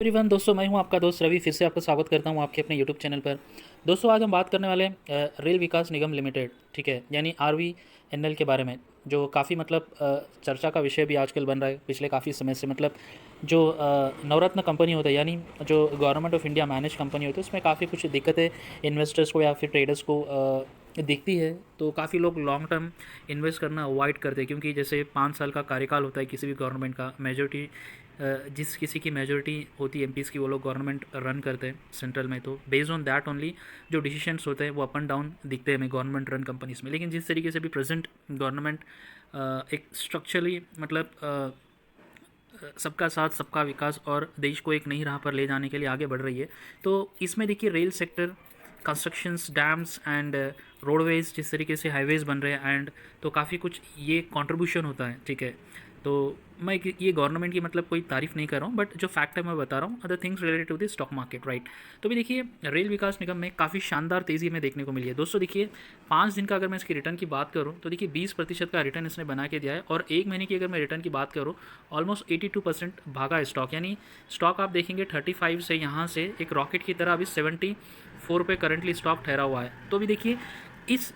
Everyone दोस्तों, मैं हूं आपका दोस्त रवि। फिर से आपका स्वागत करता हूं आपके अपने यूट्यूब चैनल पर। दोस्तों, आज हम बात करने वाले हैं रेल विकास निगम लिमिटेड, ठीक है, यानी RVNL के बारे में, जो काफ़ी मतलब चर्चा का विषय भी आजकल बन रहा है पिछले काफ़ी समय से। मतलब जो नवरत्न कंपनी होता है, यानी जो government of India manage company होती है, उसमें काफ़ी कुछ दिक्कतें इन्वेस्टर्स को या फिर ट्रेडर्स को दिखती है। तो काफ़ी लोग लॉन्ग टर्म इन्वेस्ट करना अवॉइड करते हैं, क्योंकि जैसे 5 साल का कार्यकाल होता है किसी भी गवर्नमेंट का। मेजोरिटी जिस किसी की मेजोरिटी होती है एमपीज़ की, वो लोग गवर्नमेंट रन करते हैं सेंट्रल में। तो बेस्ड ऑन दैट ओनली जो डिसीशंस होते हैं वो अप एंड डाउन दिखते हैं हमें गवर्नमेंट रन कंपनीज में। लेकिन जिस तरीके से भी प्रेजेंट गवर्नमेंट एक स्ट्रक्चरली मतलब सबका साथ सबका विकास और देश को एक नई राह पर ले जाने के लिए आगे बढ़ रही है, तो इसमें देखिए rail sector, constructions, dams and roadways, जिस तरीके से हाईवेज़ बन रहे हैं, एंड तो काफ़ी कुछ ये कंट्रीब्यूशन होता है, ठीक है। तो मैं ये गवर्नमेंट की मतलब कोई तारीफ़ नहीं कर रहा हूँ, बट जो फैक्ट है मैं बता रहा हूँ, other things related to the stock market, right. तो भी देखिए रेल विकास निगम में काफ़ी शानदार तेज़ी हमें देखने को मिली है। दोस्तों देखिए, 5 दिन का अगर मैं इसकी रिटर्न की बात करूँ तो देखिए 20% का रिटर्न इसने बना के दिया है, और 1 महीने की अगर मैं रिटर्न की बात करूँ, ऑलमोस्ट 82% भागा है स्टॉक। यानी स्टॉक आप देखेंगे 35 से यहाँ से एक रॉकेट की तरह अभी 74 पे करंटली स्टॉक ठहरा हुआ है। तो भी देखिए इस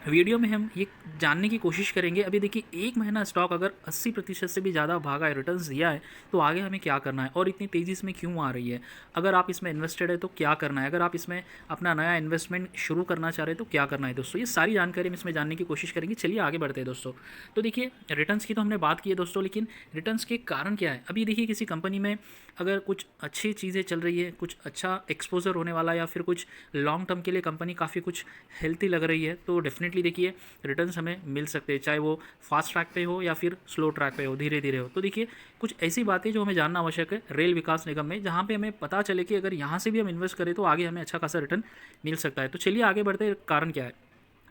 वीडियो में हम ये जानने की कोशिश करेंगे, अभी देखिए 1 महीना स्टॉक अगर 80% से भी ज़्यादा भागा है, रिटर्न्स दिया है, तो आगे हमें क्या करना है और इतनी तेज़ी इसमें क्यों आ रही है। अगर आप इसमें इन्वेस्टेड है तो क्या करना है, अगर आप इसमें अपना नया इन्वेस्टमेंट शुरू करना चाह रहे हैं तो क्या करना है। दोस्तों ये सारी जानकारी हम इसमें जानने की कोशिश करेंगे। चलिए आगे बढ़ते हैं दोस्तों। तो देखिए रिटर्न्स की तो हमने बात की है दोस्तों, लेकिन रिटर्न्स के कारण क्या है। अभी देखिए किसी कंपनी में अगर कुछ अच्छी चीज़ें चल रही है, कुछ अच्छा एक्सपोजर होने वाला है, या फिर कुछ लॉन्ग टर्म के लिए कंपनी काफ़ी कुछ हेल्थी लग रही है, तो डेफिनेटली देखिए रिटर्न्स हमें मिल सकते हैं, चाहे वो फास्ट ट्रैक पे हो या फिर स्लो ट्रैक पे हो, धीरे धीरे हो। तो देखिए कुछ ऐसी बातें जो हमें जानना आवश्यक है रेल विकास निगम में, जहाँ पे हमें पता चले कि अगर यहाँ से भी हम इन्वेस्ट करें तो आगे हमें अच्छा खासा रिटर्न मिल सकता है। तो चलिए आगे बढ़ते हैं, कारण क्या है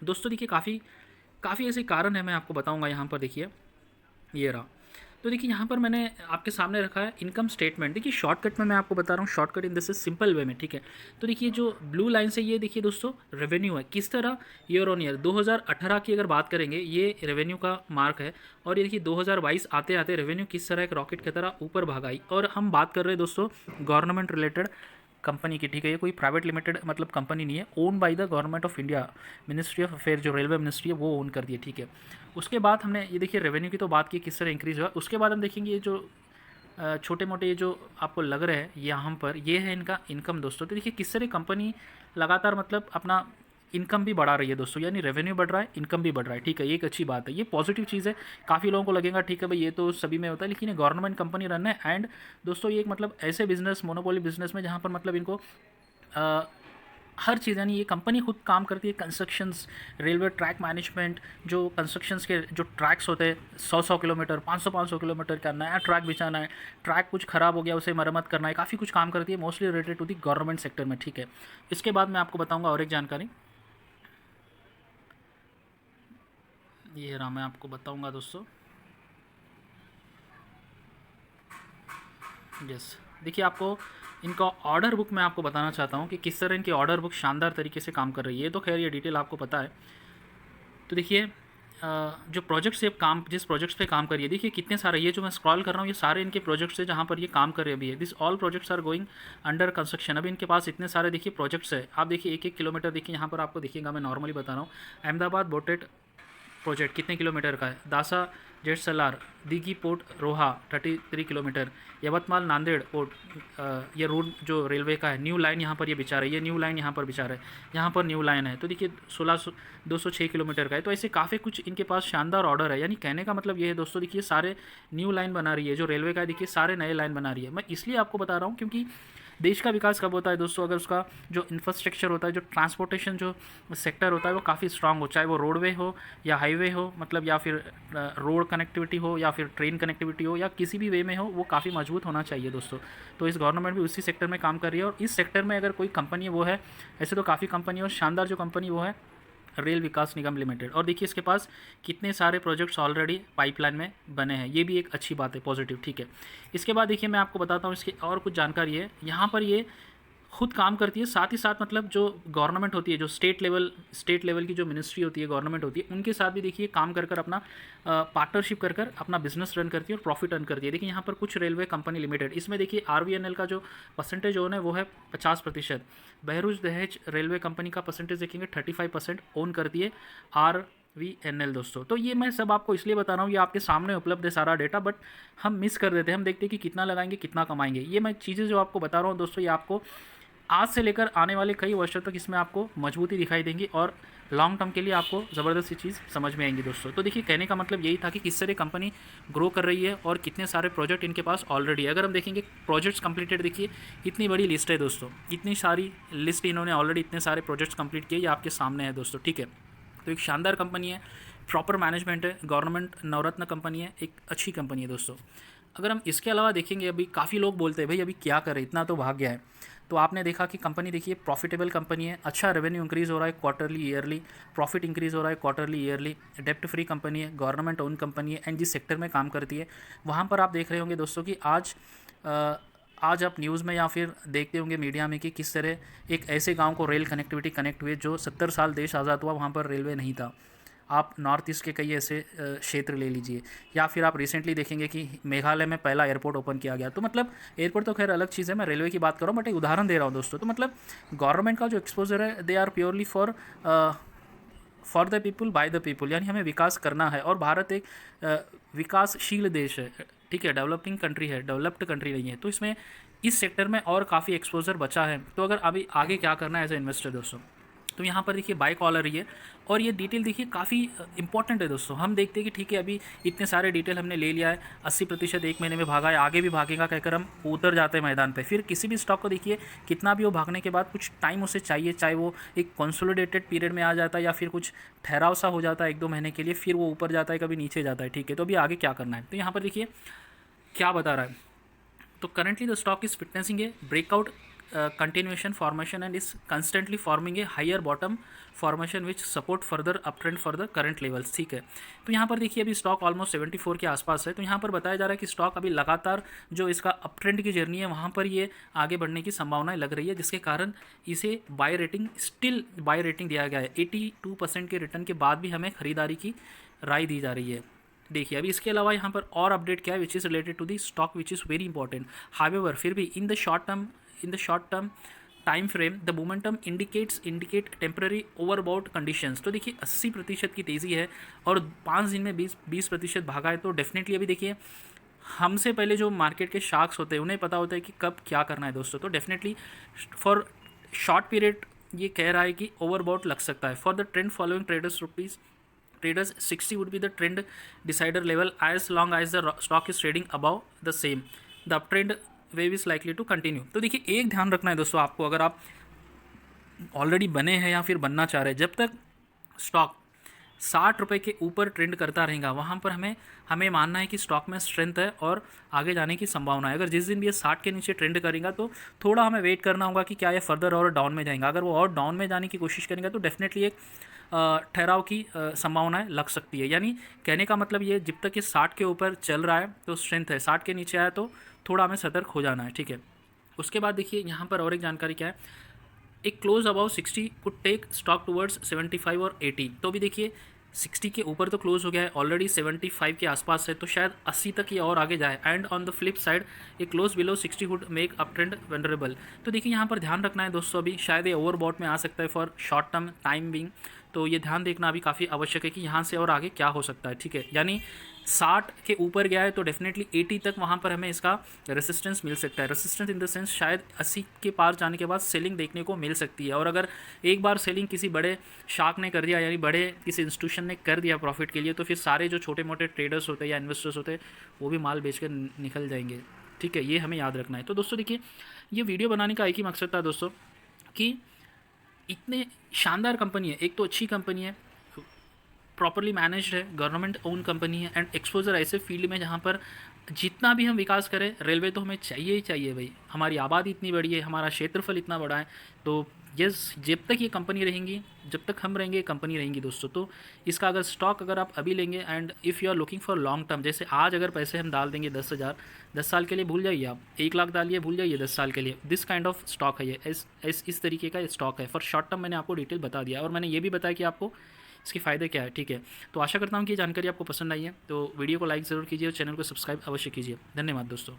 दोस्तों। देखिए काफ़ी काफ़ी ऐसे कारण है, मैं आपको बताऊँगा। यहाँ पर देखिए ये रहा। तो देखिए यहाँ पर मैंने आपके सामने रखा है इनकम स्टेटमेंट। देखिए शॉर्टकट में मैं आपको बता रहा हूँ, shortcut in this is simple way में, ठीक है। तो देखिए जो ब्लू लाइन से ये देखिए दोस्तों रेवेन्यू है, किस तरह ईयर ऑन ईयर 2018 की अगर बात करेंगे, ये रेवेन्यू का मार्क है। और ये देखिए 2022 आते आते रेवेन्यू किस तरह एक रॉकेट की तरह ऊपर भागाई। और हम बात कर रहे हैं दोस्तों गवर्नमेंट रिलेटेड कंपनी की, ठीक है। ये कोई प्राइवेट लिमिटेड मतलब कंपनी नहीं है, own by the government of India. Ministry of affair जो रेलवे मिनिस्ट्री है वो ओन कर दी है, ठीक है। उसके बाद हमने ये देखिए रेवेन्यू की तो बात की किस तरह इंक्रीज़ हुआ। उसके बाद हम देखेंगे ये जो छोटे मोटे ये जो आपको लग रहे हैं यहाँ पर, ये है इनका इनकम दोस्तों। तो देखिए किस तरह कंपनी लगातार मतलब अपना इनकम भी बढ़ा रही है दोस्तों, यानी रेवेन्यू बढ़ रहा है, इनकम भी बढ़ रहा है, ठीक है। ये एक अच्छी बात है, ये पॉजिटिव चीज़ है। काफ़ी लोगों को लगेगा ठीक है भाई ये तो सभी में होता है, लेकिन ये गवर्नमेंट कंपनी रन है। एंड दोस्तों ये एक मतलब ऐसे बिजनेस, मोनोपोली बिजनेस में, जहाँ पर मतलब इनको अ, हर चीज़, यानी ये कंपनी खुद काम करती है। कंस्ट्रक्शंस, रेलवे ट्रैक मैनेजमेंट, जो कंस्ट्रक्शंस के जो ट्रैक्स होते हैं 100-100 किलोमीटर, 500-500 किलोमीटर का नया ट्रैक बिछाना है, ट्रैक कुछ ख़राब हो गया उसे मरम्मत करना है, काफ़ी कुछ काम करती है, mostly related to the government sector में, ठीक है। इसके बाद मैं आपको बताऊँगा और एक जानकारी, ये रहा, मैं आपको बताऊँगा दोस्तों। यस, देखिए आपको इनका ऑर्डर बुक मैं आपको बताना चाहता हूँ कि किस तरह इनकी ऑर्डर बुक शानदार तरीके से काम कर रही है। तो खैर ये डिटेल आपको पता है। तो देखिए जो प्रोजेक्ट्स ये काम, जिस प्रोजेक्ट्स पे काम करिए, देखिए कितने सारे, ये जो मैं स्क्रॉल कर रहा हूँ ये सारे इनके प्रोजेक्ट्स हैं जहाँ पर ये काम कर रहे अभी है। This all projects are going under construction. अभी इनके पास इतने सारे देखिए प्रोजेक्ट्स है। आप देखिए 1-1 किलोमीटर, देखिए यहाँ पर आपको देखिएगा, मैं नॉर्मली बता रहा हूँ। अहमदाबाद बोटेड प्रोजेक्ट कितने किलोमीटर का है, दासा जेट सलार, दिघी पोर्ट रोहा 33 किलोमीटर, यवतमाल नांदेड़ पोर्ट, ये रोड जो रेलवे का है, न्यू लाइन यहाँ पर ये बिछा रहा है, ये न्यू लाइन यहाँ पर बिछा रहा है, यहाँ पर न्यू लाइन है। तो देखिए 206 किलोमीटर का है। तो ऐसे काफ़ी कुछ इनके पास शानदार ऑर्डर है। यानी कहने का मतलब ये है दोस्तों, देखिए सारे न्यू लाइन बना रही है जो रेलवे का है, देखिए सारे नए लाइन बना रही है। मैं इसलिए आपको बता रहा हूँ क्योंकि देश का विकास कब होता है दोस्तों, अगर उसका जो इंफ्रास्ट्रक्चर होता है, जो ट्रांसपोर्टेशन जो सेक्टर होता है वो काफ़ी स्ट्रांग हो, चाहे वो रोडवे हो या हाईवे हो, मतलब या फिर रोड कनेक्टिविटी हो या फिर ट्रेन कनेक्टिविटी हो, या किसी भी वे में हो, वो काफ़ी मजबूत होना चाहिए दोस्तों। तो इस गवर्नमेंट भी उसी सेक्टर में काम कर रही है, और इस सेक्टर में अगर कोई कंपनी है वो है, ऐसे तो काफ़ी कंपनी है, और शानदार जो कंपनी वो है रेल विकास निगम लिमिटेड। और देखिए इसके पास कितने सारे प्रोजेक्ट्स ऑलरेडी पाइपलाइन में बने हैं, ये भी एक अच्छी बात है, पॉजिटिव, ठीक है। इसके बाद देखिए मैं आपको बताता हूँ इसकी और कुछ जानकारी है। यहाँ पर ये खुद काम करती है, साथ ही साथ मतलब जो गवर्नमेंट होती है, जो स्टेट लेवल की जो मिनिस्ट्री होती है, गवर्नमेंट होती है, उनके साथ भी देखिए काम कर कर अपना पार्टनरशिप कर कर अपना बिजनेस रन करती है और प्रॉफिट अर्न करती है। देखिए यहाँ पर कुछ रेलवे कंपनी लिमिटेड, इसमें देखिए RVNL का जो परसेंटेज ओन है वो है 50%। बहरूच दहेज रेलवे कंपनी का परसेंटेज देखेंगे 35% ओन करती है RVNL दोस्तों। तो ये मैं सब आपको इसलिए बता रहा हूँ, ये आपके सामने उपलब्ध है सारा डेटा, बट हम मिस कर देते हैं, हम देखते हैं कि कितना लगाएंगे कितना कमाएंगे। ये मैं चीज़ें जो आपको बता रहा हूँ दोस्तों, ये आपको आज से लेकर आने वाले कई वर्षों तक इसमें आपको मजबूती दिखाई देंगी और लॉन्ग टर्म के लिए आपको ज़बरदस्त सी चीज़ समझ में आएंगी दोस्तों। तो देखिए कहने का मतलब यही था कि किस तरह कंपनी ग्रो कर रही है और कितने सारे प्रोजेक्ट इनके पास ऑलरेडी है। अगर हम देखेंगे प्रोजेक्ट्स कंप्लीटेड, देखिए इतनी बड़ी लिस्ट है दोस्तों, इतनी सारी लिस्ट इन्होंने ऑलरेडी इतने सारे प्रोजेक्ट्स कंप्लीट किए, ये आपके सामने है दोस्तों, ठीक है। तो एक शानदार कंपनी है, प्रॉपर मैनेजमेंट है, गवर्नमेंट नवरत्न कंपनी है, एक अच्छी कंपनी है दोस्तों। अगर हम इसके अलावा देखेंगे, अभी काफ़ी लोग बोलते हैं भाई अभी क्या करें, इतना तो भाग गया है। तो आपने देखा कि कंपनी देखिए प्रॉफिटेबल कंपनी है, अच्छा रेवेन्यू इंक्रीज़ हो रहा है क्वार्टरली ईयरली, प्रॉफिट इंक्रीज़ हो रहा है क्वार्टरली ईयरली, डेप्ट फ्री कंपनी है, गवर्नमेंट ओन कंपनी है, एंड जिस सेक्टर में काम करती है वहाँ पर आप देख रहे होंगे दोस्तों कि आज आप न्यूज़ में या फिर देखते होंगे मीडिया में कि किस तरह एक ऐसे गांव को रेल कनेक्टिविटी कनेक्ट हुए जो 70 साल देश आज़ाद हुआ वहाँ पर रेलवे नहीं था। आप नॉर्थ ईस्ट के कई ऐसे क्षेत्र ले लीजिए, या फिर आप रिसेंटली देखेंगे कि मेघालय में पहला एयरपोर्ट ओपन किया गया। तो मतलब एयरपोर्ट तो खैर अलग चीज़ है, मैं रेलवे की बात कर रहा हूँ, बट एक उदाहरण दे रहा हूँ दोस्तों। तो मतलब गवर्नमेंट का जो एक्सपोजर है, they are purely for the people by the people, यानी हमें विकास करना है। और भारत एक विकासशील देश है, ठीक है, डेवलपिंग कंट्री है, डेवलप्ड कंट्री नहीं है। तो इसमें इस सेक्टर में और काफ़ी एक्सपोजर बचा है। तो अगर अभी आगे क्या करना है एज ए इन्वेस्टर दोस्तों, तो यहाँ पर देखिए बाय कॉलर ही है, और ये डिटेल देखिए काफ़ी इंपॉर्टेंट है दोस्तों। हम देखते हैं कि ठीक है अभी इतने सारे डिटेल हमने ले लिया है, 80% एक महीने में भागा है, आगे भी भागेगा कहकर हम उतर जाते हैं मैदान पे। फिर किसी भी स्टॉक को देखिए कितना भी वो भागने के बाद कुछ टाइम उसे चाहिए, चाहे वो एक कंसोलिडेटेड पीरियड में आ जाता है या फिर कुछ ठहराव सा हो जाता है 1-2 महीने के लिए, फिर वो ऊपर जाता है, कभी नीचे जाता है, ठीक है। तो अभी आगे क्या करना है, तो यहाँ पर देखिए क्या बता रहा है। तो currently the stock is witnessing A breakout continuation formation and is constantly forming a higher bottom formation which support further uptrend for the current levels, ठीक है। तो यहाँ पर देखिए अभी स्टॉक ऑलमोस्ट 74 के आसपास है। तो यहाँ पर बताया जा रहा है कि स्टॉक अभी लगातार जो इसका अपट्रेंड की जर्नी है वहाँ पर ये आगे बढ़ने की संभावनाएं लग रही है, जिसके कारण इसे buy rating, still buy rating दिया गया है। 82% के रिटर्न के बाद भी हमें खरीदारी की राय दी जा रही है। देखिए अभी इसके अलावा यहाँ पर और अपडेट क्या है, which is related to the stock which is very important. However फिर भी in the short term time frame the momentum indicate temporary overbought conditions. तो देखिए 80% की तेज़ी है और 5 दिन में 20% भागा है। तो डेफिनेटली अभी देखिए हमसे पहले जो मार्केट के शार्क्स होते हैं उन्हें पता होता है कि कब क्या करना है दोस्तों। तो डेफिनेटली फॉर शॉर्ट पीरियड ये कह रहा है कि ओवरबॉट लग सकता है। For the trend following traders 60 would be the trend decider level as long as the stock is trading above the same, the uptrend wave is likely to continue। तो देखिए एक ध्यान रखना है दोस्तों आपको, अगर आप ऑलरेडी बने हैं या फिर बनना चाह रहे हैं, जब तक स्टॉक 60 रुपये के ऊपर ट्रेंड करता रहेगा वहाँ पर हमें मानना है कि स्टॉक में स्ट्रेंथ है और आगे जाने की संभावना है। अगर जिस दिन भी ये 60 के नीचे ट्रेंड करेगा तो थोड़ा हमें वेट करना होगा कि क्या ये फर्दर और डाउन में जाएगा। अगर वो और डाउन में जाने की कोशिश करेगा तो डेफिनेटली एक ठहराव की संभावनाएं लग सकती है। यानी कहने का मतलब ये, जब तक ये 60 के ऊपर चल रहा है तो स्ट्रेंथ है, 60 के नीचे आया तो थोड़ा हमें सतर्क हो जाना है, ठीक है। उसके बाद देखिए यहाँ पर और एक जानकारी क्या है, एक close about 60 could take stock towards 75 और 80। तो भी देखिए 60 के ऊपर तो क्लोज हो गया है, ऑलरेडी 75 के आसपास है, तो शायद 80 तक ये और आगे जाए। And on the flip side A close below 60 would make up trend vulnerable. तो देखिए यहाँ पर ध्यान रखना है दोस्तों, अभी शायद ये ओवरबॉट में आ सकता है for short term time being. तो ये ध्यान देखना अभी काफ़ी आवश्यक है कि यहाँ से और आगे क्या हो सकता है, ठीक है। यानी 60 के ऊपर गया है तो डेफिनेटली 80 तक वहाँ पर हमें इसका रेसिस्टेंस मिल सकता है। रेसिस्टेंस इन द सेंस शायद 80 के पार जाने के बाद सेलिंग देखने को मिल सकती है। और अगर एक बार सेलिंग किसी बड़े शार्क ने कर दिया, यानी बड़े किसी इंस्टीट्यूशन ने कर दिया प्रॉफिट के लिए, तो फिर सारे जो छोटे मोटे ट्रेडर्स होते हैं या इन्वेस्टर्स होते हैं वो भी माल बेच कर निकल जाएंगे, ठीक है। ये हमें याद रखना है। तो दोस्तों देखिए ये वीडियो बनाने का एक ही मकसद था दोस्तों कि इतने शानदार कंपनी है, एक तो अच्छी कंपनी है, प्रॉपरली मैनेज्ड है, गवर्नमेंट ओन कंपनी है, एंड एक्सपोजर ऐसे फील्ड में जहाँ पर जितना भी हम विकास करें, रेलवे तो हमें चाहिए ही चाहिए भाई। हमारी आबादी इतनी बड़ी है, हमारा क्षेत्रफल इतना बड़ा है, तो यस, जब तक ये कंपनी रहेंगी, जब तक हम रहेंगे, कंपनी रहेंगी दोस्तों। तो इसका अगर स्टॉक अगर आप अभी लेंगे, and if you are looking for long term, जैसे आज अगर पैसे हम डाल देंगे 10,000, 10 साल के लिए भूल जाइए, आप 1 लाख डालिए, भूल जाइए 10 साल के लिए। दिस काइंड ऑफ स्टॉक है ये, इस तरीके का स्टॉक है। फॉर शॉर्ट टर्म मैंने आपको डिटेल बता दिया, और मैंने ये भी बताया कि आपको इसके फ़ायदे क्या है, ठीक है। तो आशा करता हूँ कि ये जानकारी आपको पसंद आई है, तो वीडियो को लाइक ज़रूर कीजिए और चैनल को सब्सक्राइब अवश्य कीजिए। धन्यवाद दोस्तों।